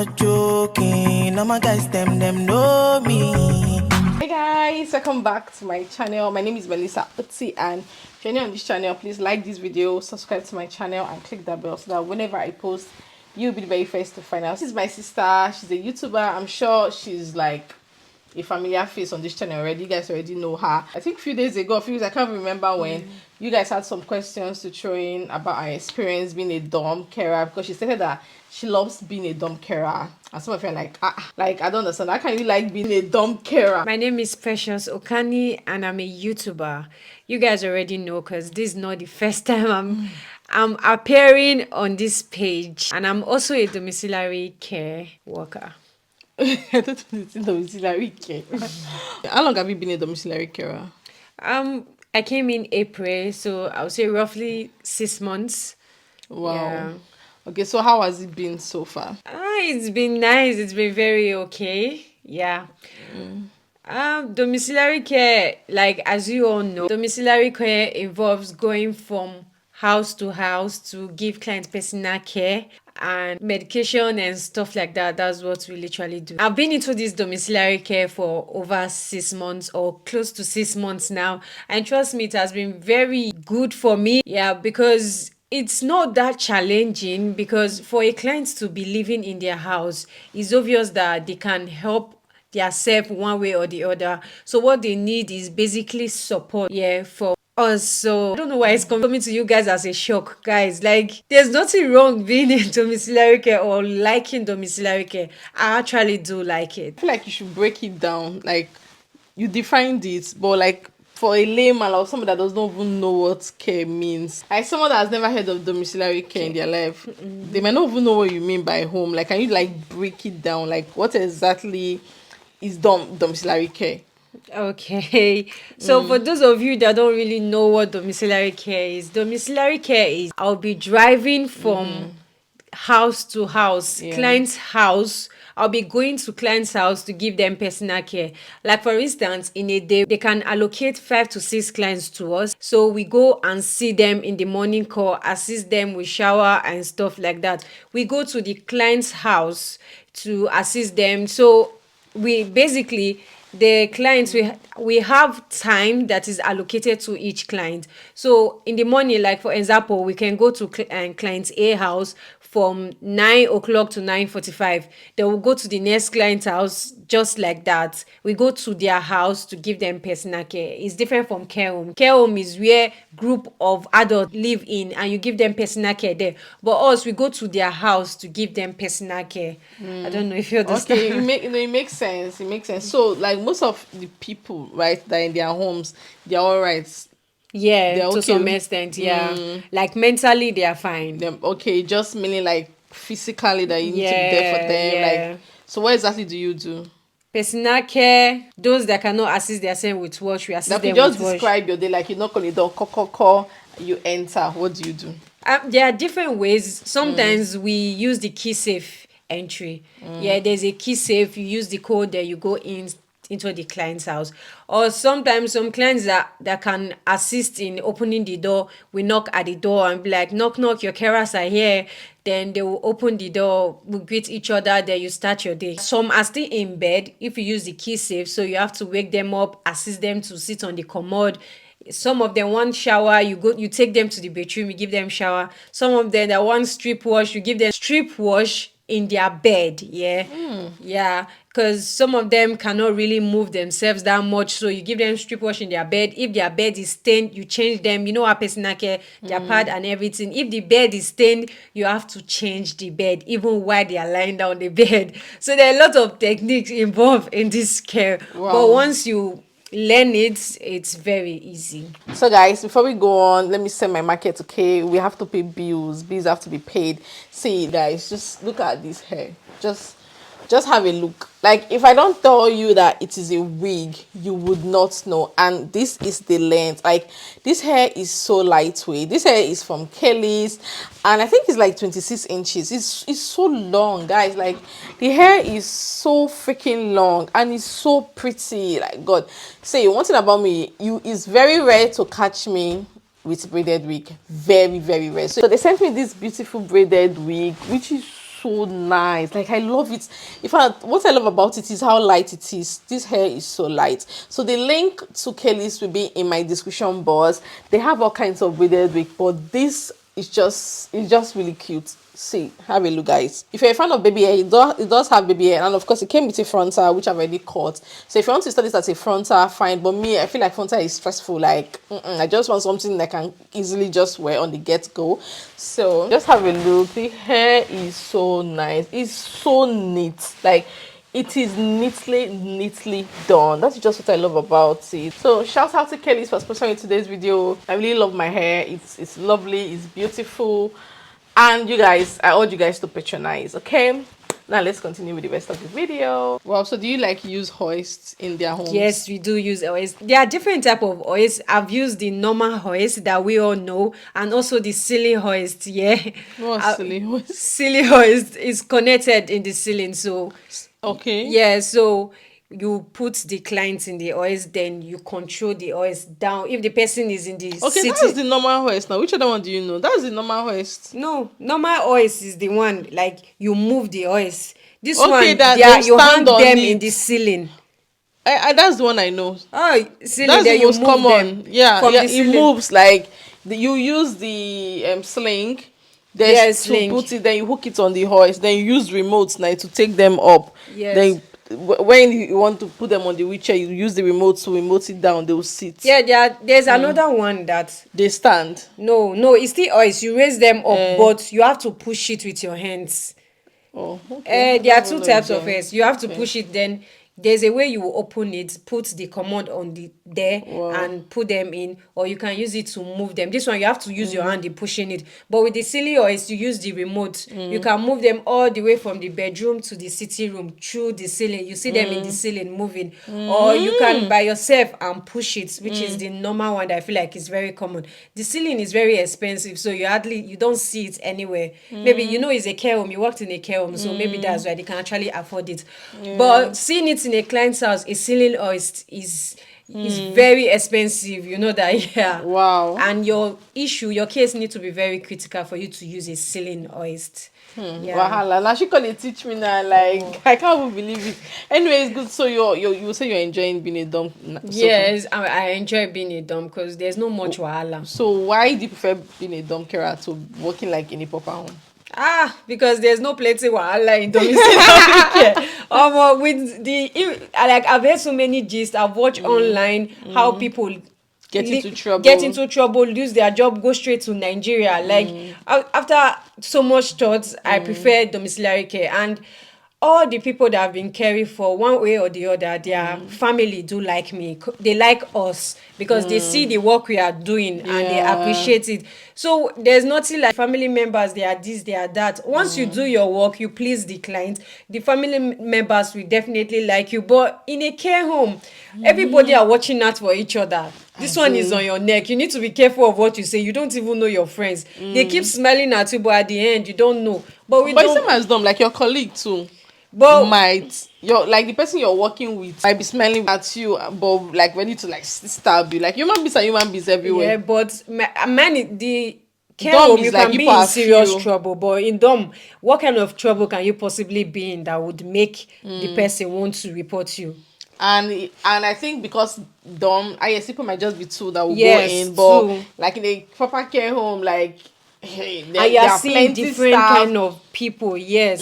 not joking. All my guys, them know me. Hey guys, welcome back to my channel. My name is Melissa Otsi, and if you're new on this channel, please like this video, subscribe to my channel, and click that bell so that whenever I post, you'll be the very first to find out. This is my sister. She's a YouTuber. I'm sure she's like a familiar face on this channel already. You guys already know her. I think a few days ago, I can't remember when, you guys had some questions to throw in about her experience being a dom carer, because she stated that she loves being a dom carer. And some of you are like, like, I don't understand. How can you like being a dom carer? My name is Precious Okani and I'm a YouTuber. You guys already know because this is not the first time I'm appearing on this page. And I'm also a domiciliary care worker. I don't know it's in domiciliary care. How long have you been a domiciliary carer? I came in April, so I would say roughly 6 months. Wow. Yeah. Okay, so how has it been so far? It's been nice. It's been very okay. Yeah. Domiciliary care, like as you all know, domiciliary care involves going from house to house to give clients personal care and medication and stuff like that. That's what we literally do. I've been into this domiciliary care for over 6 months or close to 6 months now, and trust me, it has been very good for me. Yeah, because it's not that challenging, because for a client to be living in their house, it's obvious that they can help themselves one way or the other. So what they need is basically support, yeah, for us. So I don't know why it's coming to you guys as a shock, guys. Like, there's nothing wrong being in domiciliary care or liking domiciliary care. I actually do like it. I feel like you should break it down. Like, you defined it, but like for a layman or someone that does not even know what care means, like someone that has never heard of domiciliary care in their life, they might not even know what you mean by home. Like, can you like break it down? Like, what exactly is domiciliary care? Okay, so for those of you that don't really know what domiciliary care is I'll be driving from house to house, client's house. I'll be going to client's house to give them personal care. Like, for instance, in a day, they can allocate 5 to 6 clients to us. So we go and see them in the morning call, assist them with shower and stuff like that. We go to the client's house to assist them. So we basically, the clients, we have time that is allocated to each client. So in the morning, like for example, we can go to client A house from 9 o'clock to 9:45. Then we'll go to the next client's house, just like that. We go to their house to give them personal care. It's different from care home. Care home is where group of adults live in and you give them personal care there. But us, we go to their house to give them personal care. I don't know if you understand. Okay, it makes sense. It makes sense. So, like, most of the people, right, that are in their homes, they're all right. Yeah, They're to okay. some extent, yeah. Like, mentally, they are fine. Okay, just meaning like physically that you need to be there for them. Yeah. Like, so what exactly do you do? Personal care, those that cannot assist themselves with wash, we assist Like, you them just with wash. describe your day. Like, you knock on the door, call, you enter. What do you do? There are different ways. Sometimes we use the key safe entry. Yeah, there's a key safe. You use the code there, you go into the client's house. Or sometimes some clients that can assist in opening the door, we knock at the door and be like, knock, your carers are here. Then they will open the door, we greet each other, then you start your day. Some are still in bed if you use the key safe, so you have to wake them up, assist them to sit on the commode. Some of them want shower, you take them to the bedroom, you give them shower. Some of them that want strip wash, you give them strip wash in their bed. Yeah, because some of them cannot really move themselves that much, so you give them strip wash in their bed. If their bed is stained, you change them, our personal care, their pad and everything. If the bed is stained, you have to change the bed even while they are lying down the bed. So there are a lot of techniques involved in this care. Wow. But once you learn it, it's very easy. So guys, before we go on, let me set my market. Okay, we have to pay bills have to be paid. See guys, just look at this hair. Just have a look. Like, if I don't tell you that it is a wig, you would not know. And this is the length. Like, this hair is so lightweight. This hair is from Kalyss, and I think it's like 26 inches. It's so long, guys. Like, the hair is so freaking long and it's so pretty. Like, God, say one thing about me, it's very rare to catch me with braided wig. Very, very rare. So they sent me this beautiful braided wig, which is so nice. Like, I love it. In fact, what I love about it is how light it is. This hair is so light. So the link to Kalyss will be in my description box. They have all kinds of braided wig, but this is just really cute. See, have a look, guys. If you're a fan of baby hair, it does have baby hair, and of course it came with a frontal, which I've already cut. So if you want to start this as a frontal, fine, but me, I feel like frontal is stressful. Like, I just want something that I can easily just wear on the get-go. So just have a look. The hair is so nice. It's so neat. Like, it is neatly done. That's just what I love about it. So shout out to Kalyss for sponsoring today's video. I really love my hair. It's lovely, it's beautiful, and you guys, I urge you guys to patronize. Okay, now let's continue with the rest of the video. Wow, so do you like use hoists in their homes? Yes, we do use hoist. There are different type of hoist. I've used the normal hoist that we all know, and also the ceiling hoist. Yeah, What's ceiling hoist? Ceiling hoist is connected in the ceiling, so okay. yeah, so you put the client in the hoist, then you control the hoist down. If the person is in the okay, that's the normal hoist. Now, which other one do you know? That's the normal hoist. No, normal hoist is the one like you move the hoist. This okay, one, that you hang on them it. in the ceiling. That's the one I know. Oh, ceiling, that's then the most common. Them yeah, it moves like you use the sling. Then to put it, then you hook it on the hoist. Then you use remotes now to take them up. Yes. Then when you want to put them on the wheelchair, you use the remote to remote it down. They will sit. Yeah, there's another one that they stand. No, it's still hoist. You raise them up, but you have to push it with your hands. Oh, okay. There are two types of hoist. You have to push it, then there's a way you open it, put the command on there and put them in, or you can use it to move them. This one you have to use your hand in pushing it, but with the ceiling hoist you use the remote. You can move them all the way from the bedroom to the sitting room through the ceiling. You see them in the ceiling moving, or you can by yourself and push it, which is the normal one that I feel like is very common. The ceiling is very expensive, so you don't see it anywhere. Maybe it's a care home, you worked in a care home, so maybe that's why they can actually afford it. But seeing it in a client's house, a ceiling hoist is very expensive. You know that, yeah. Wow. And your case needs to be very critical for you to use a ceiling hoist. Yeah. Wahala. Now she can teach me now. Like I can't even believe it. Anyway, it's good. So you say you're enjoying being a dom. Yes, I enjoy being a dom because there's no much wahala. So why do you prefer being a dom carer to working like in a proper home? Because there's no plenty wahala in domiciliary care. With I've heard so many gists. I've watched online how people get into trouble, lose their job, go straight to Nigeria. Like after so much thoughts, I prefer domiciliary care, and all the people that have been caring for one way or the other, their family do like me. They like us because they see the work we are doing and they appreciate it. So there's nothing like family members, they are this, they are that. Once you do your work, you please the client, the family members will definitely like you. But in a care home, everybody are watching out for each other. This one is on your neck. You need to be careful of what you say. You don't even know your friends. They keep smiling at you, but at the end, you don't know. But it's same as them, like your colleague too. But like the person you're working with might be smiling at you, but like ready to like stab you. Like human beings everywhere. Yeah, but the care home, you can be in serious trouble. But in dom, what kind of trouble can you possibly be in that would make the person want to report you? And I think because dom, people might just be two that will go in, but like in a proper care home, like and you are seeing different kind of people. Yes.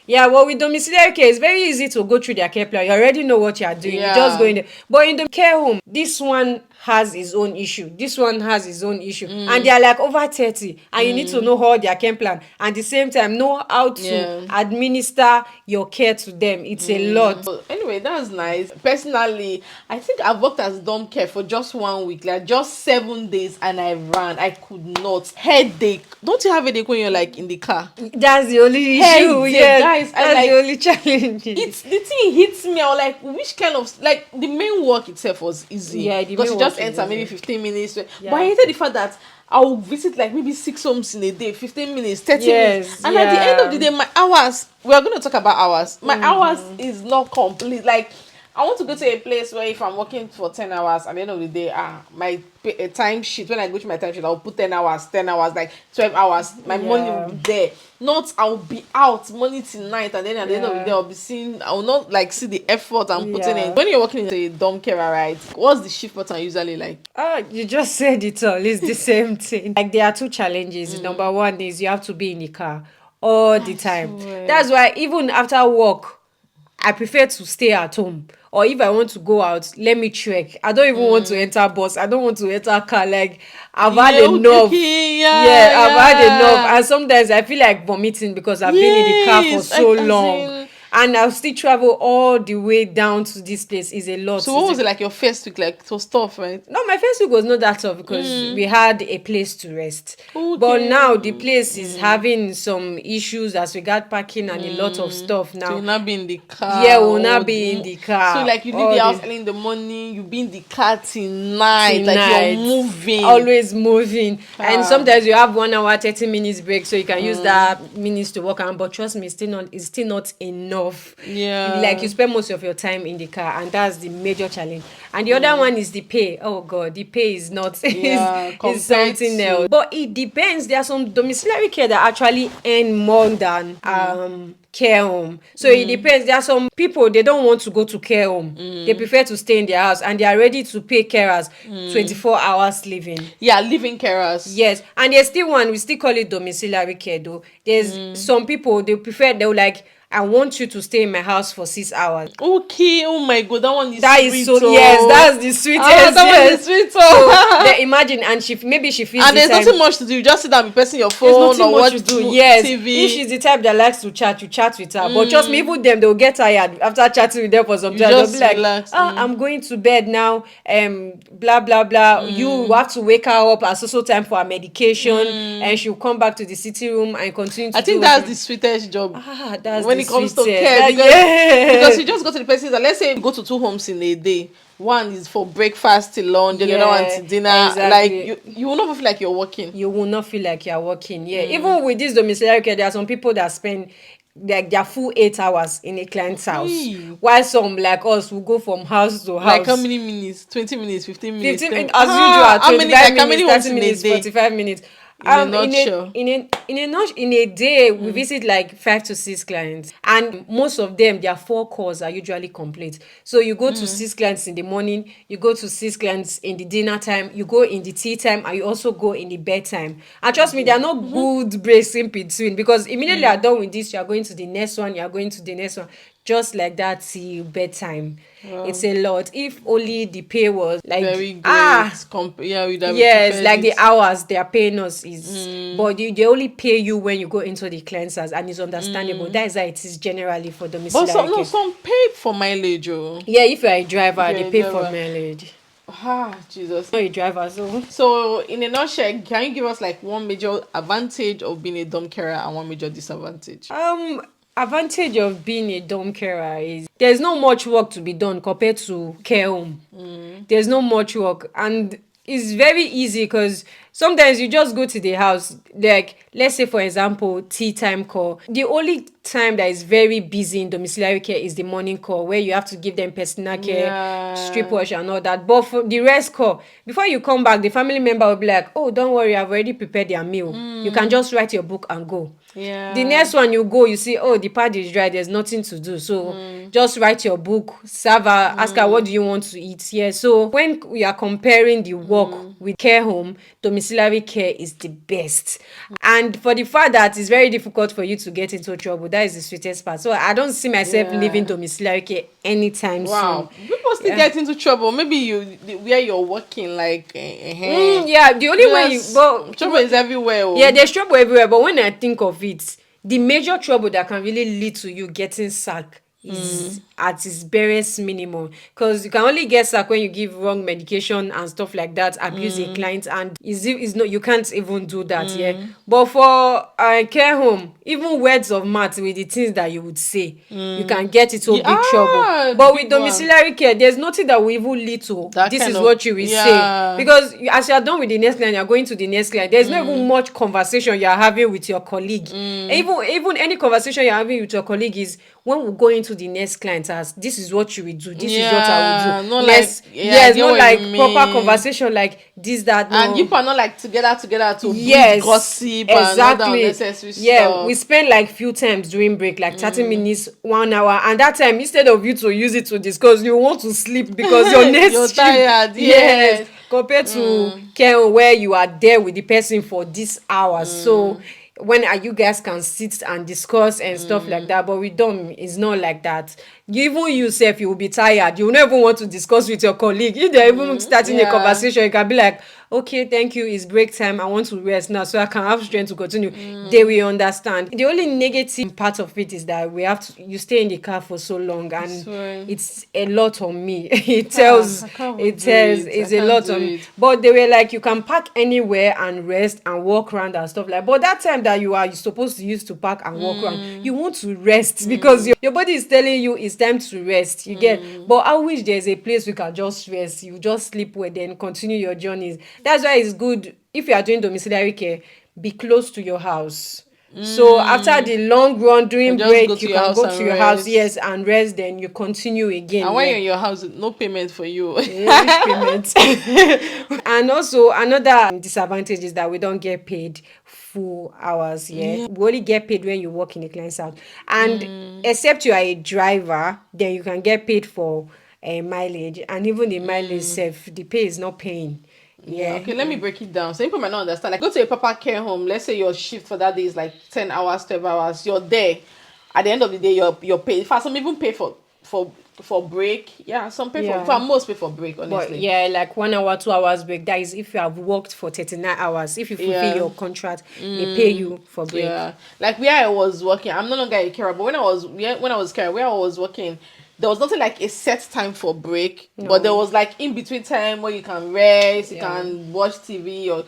Well, with domiciliary care, it's very easy to go through their care plan. You already know what you are doing. You just go in there. But in the care home, this one has his own issue. This one has his own issue. And they are like over 30. And you need to know all their care plan. And at the same time, know how to administer your care to them. It's a lot. Anyway, that's nice. Personally, I think I've worked as dom care for just 1 week. Like just 7 days and I ran. I could not. Headache. Don't you have headache when you're like in the car? That's the only issue. Yes. Guys, that's the only challenge. The thing hits me. I was like, which kind of like the main work itself was easy. Yeah, because you just enter maybe 15 minutes. But I hated the fact that I will visit like maybe 6 homes in a day, 15 minutes, 30 minutes. And at the end of the day, my hours, we are going to talk about hours. My hours is not complete. Like I want to go to a place where if I'm working for 10 hours at the end of the day, my time sheet, when I go to my time sheet, I'll put 10 hours, 10 hours, like 12 hours. My money will be there. Not I'll be out money till night, and then at the end of the day, I'll be seeing, I will not like see the effort I'm putting in. When you're working in a dorm carer, right? What's the shift pattern usually like? You just said it all. It's the same thing. Like there are two challenges. Number one is you have to be in the car all the time. swear. That's why even after work, I prefer to stay at home. Or if I want to go out, let me trek. I don't even want to enter bus. I don't want to enter car. Like I've had enough. I've had enough. And sometimes I feel like vomiting because I've been in the car for so long. And I'll still travel all the way down to this place. Is a lot. So what was it like your first week? Like it was tough, right? No, my first week was not that tough because we had a place to rest. Okay. But now the place is having some issues as regard parking and a lot of stuff now. So you'll not be in the car. Yeah, we'll not be in the car. So like you leave the house early in the morning, you be in the car till night. Like you're moving. Always moving. And sometimes you have 1 hour, 30 minutes break, so you can use that minutes to walk around. But trust me, it's still not enough. Yeah. Like you spend most of your time in the car, and that's the major challenge. And the other one is the pay. Oh God, the pay is not is something else. But it depends. There are some domiciliary care that actually earn more than care home. So it depends. There are some people, they don't want to go to care home. They prefer to stay in their house, and they are ready to pay carers 24 hours living. Yeah, living carers. Yes. And there's still one, we still call it domiciliary care though. There's some people, they'll like, I want you to stay in my house for 6 hours. Okay. Oh my God, that one is That sweet. is so yes, that's the sweetest. That one is sweet. So then imagine, and maybe she feels and there's nothing much to do. You just sit down, be pressing your phone or watch to do. Yes, TV. if she's the type that likes to chat, you chat with her. But trust me, even them, they'll get tired after chatting with them for some time. They'll be like, relax. I'm going to bed now. Blah blah blah. You have to wake her up at so time for her medication, and she'll come back to the sitting room and continue to I think that's the sweetest job. That's when the it comes to sweetest. care, because you just go to the places that, let's say you go to 2 homes in a day. One is for breakfast till lunch, the other one till dinner. Exactly. Like you will not feel like you're working. You will not feel like you're working. Yeah. Even with this domiciliary care, there are some people that spend like their full 8 hours in a client's house. While some like us will go from house to house. Like how many minutes? 20 minutes, 15 minutes? 15 minutes as usual, 25 minutes, 30 minutes, 45 minutes. In a nutshell. In a day, we visit like 5 to 6 clients, and most of them, their 4 calls are usually complete. So you go to 6 clients in the morning, you go to 6 clients in the dinner time, you go in the tea time, and you also go in the bedtime. And trust me, there are no good breaks in between, because immediately you're done with this, you are going to the next one, you are going to the next one. Just like that till bedtime. It's a lot. If only the pay was like very great. Yes, like the hours they are paying us is, but they only pay you when you go into the cleansers, and it's understandable. That is how it is generally for domiciliary care. But some paid for mileage. Yeah, if you're a driver, they pay for mileage. Jesus. Not a driver, so in a nutshell, can you give us like one major advantage of being a dom carer and one major disadvantage? Advantage of being a dom carer is there's not much work to be done compared to care home. There's not much work, and it's very easy because sometimes you just go to the house, like let's say for example tea time call. The only time that is very busy in domiciliary care is the morning call, where you have to give them personal care, strip wash and all that. But for the rest call, before you come back, the family member will be like, oh, don't worry, I've already prepared their meal. You can just write your book and go. The next one you go, you see, oh, the pad is dry, there's nothing to do, so just write your book, serve her, ask her what do you want to eat. So when we are comparing the work with care home, domiciliary care is the best. And for the fact that it's very difficult for you to get into trouble, that is the sweetest part. So I don't see myself leaving domiciliary care anytime soon. People still get into trouble. Maybe where you're working, like the only way trouble is everywhere. Yeah, there's trouble everywhere, but when I think of it, the major trouble that can really lead to you getting sacked is at its barest minimum, because you can only get sacked when you give wrong medication and stuff like that, abuse a client, and is not, you can't even do that. But for a care home, even words of mouth with the things that you would say, you can get into big trouble. But with domiciliary care, there's nothing that will even lead to this is what you will say, because as you are done with the next client, you're going to the next client. There's not even much conversation you're having with your colleague. Even any conversation you're having with your colleague is, when we go into the next client as this is what you will do, this is what I will do. not Let's like I get not what like you proper mean. conversation like this, that, no. And you are not like together to Yes, breed gossip and all that unnecessary stuff. we spend like few times during break, like 30 minutes, 1 hour, and that time instead of you to use it to discuss, you want to sleep because your next You're shift, tired, yes. compared to care where you are there with the person for this hour. So when you guys can sit and discuss and stuff like that, but with them it's not like that. Even yourself, you will be tired, you will not even want to discuss with your colleague. If they're even starting a conversation, you can be like, okay, thank you, it's break time, I want to rest now so I can have strength to continue. They will understand. The only negative part of it is that you stay in the car for so long, and it's a lot on me. It's a lot on me. But they were like, you can park anywhere and rest and walk around and stuff like. But that time that you're supposed to use to park and walk around, you want to rest because your body is telling you it's time to rest. You get. But I wish there's a place we can just rest. You just sleep well, then continue your journeys. That's why it's good if you are doing domiciliary care, be close to your house. So after the long run during break, you can go to your house, yes, and rest. Then you continue again. And when you're in your house, no payment for you. Payment. And also another disadvantage is that we don't get paid full hours. We only get paid when you work in a client's house, and except you are a driver, then you can get paid for mileage, and even the mileage self, the pay is not paying. Okay, let me break it down. So people might not understand. Like, go to a proper care home. Let's say your shift for that day is like 10 hours, 12 hours. You're there. At the end of the day, you're paid. In fact, some even pay for break. Yeah, some pay for most pay for break, honestly. But like 1 hour, 2 hours break. That is if you have worked for 39 hours. If you fulfill your contract, they pay you for break. Yeah. Like where I was working, I'm no longer a carer, but when I was carer, where I was working, there was nothing like a set time for break, but there was like in between time where you can rest, you can watch TV, or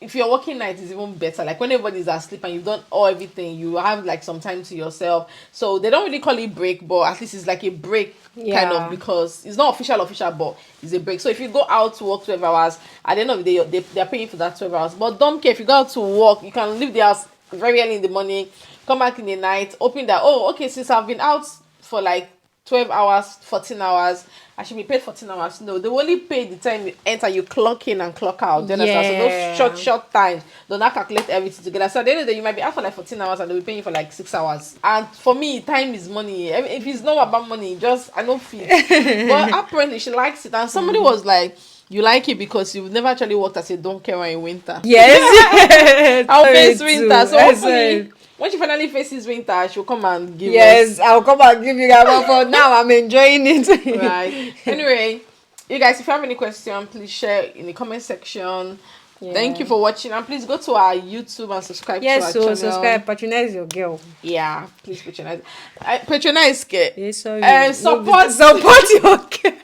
if you're working night, it's even better. Like when everybody's asleep and you've done everything, you have like some time to yourself. So they don't really call it break, but at least it's like a break kind of, because it's not official, but it's a break. So if you go out to work 12 hours, at the end of the day, they're paying for that 12 hours. But don't care if you go out to work, you can leave the house very early in the morning, come back in the night, open that, since I've been out for like 12 hours, 14 hours, I should be paid 14 hours. No, they only pay the time you enter, you clock in and clock out. Then so those short times, they'll not calculate everything together. So at the end of the day, you might be out for like 14 hours and they'll be paying you for like 6 hours. And for me, time is money. I mean, if it's not about money, I don't feel. But apparently she likes it. And somebody was like, you like it because you've never actually worked as a don't care in winter. Yes. I'll face winter. So hopefully, when she finally faces winter, she'll come and give us. Yes, I'll come and give you that. But for now, I'm enjoying it. Right. Anyway, you guys, if you have any question, please share in the comment section. Thank you for watching, and please go to our YouTube and subscribe to our channel. Yes, so subscribe, patronize your girl. Yeah, please patronize. Patronize girl. Yes, sorry. And support your girl.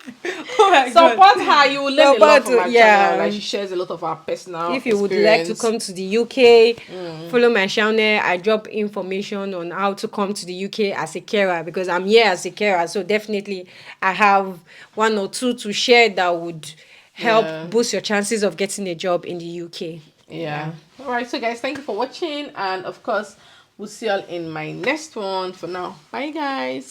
Oh my God. Support her. You will learn a lot from our channel. Like she shares a lot of our personal. If you would like to come to the UK, follow my channel. I drop information on how to come to the UK as a carer, because I'm here as a carer. So definitely, I have 1 or 2 to share that would help boost your chances of getting a job in the UK. All right, so guys, thank you for watching, and of course we'll see y'all in my next one. For now, bye guys.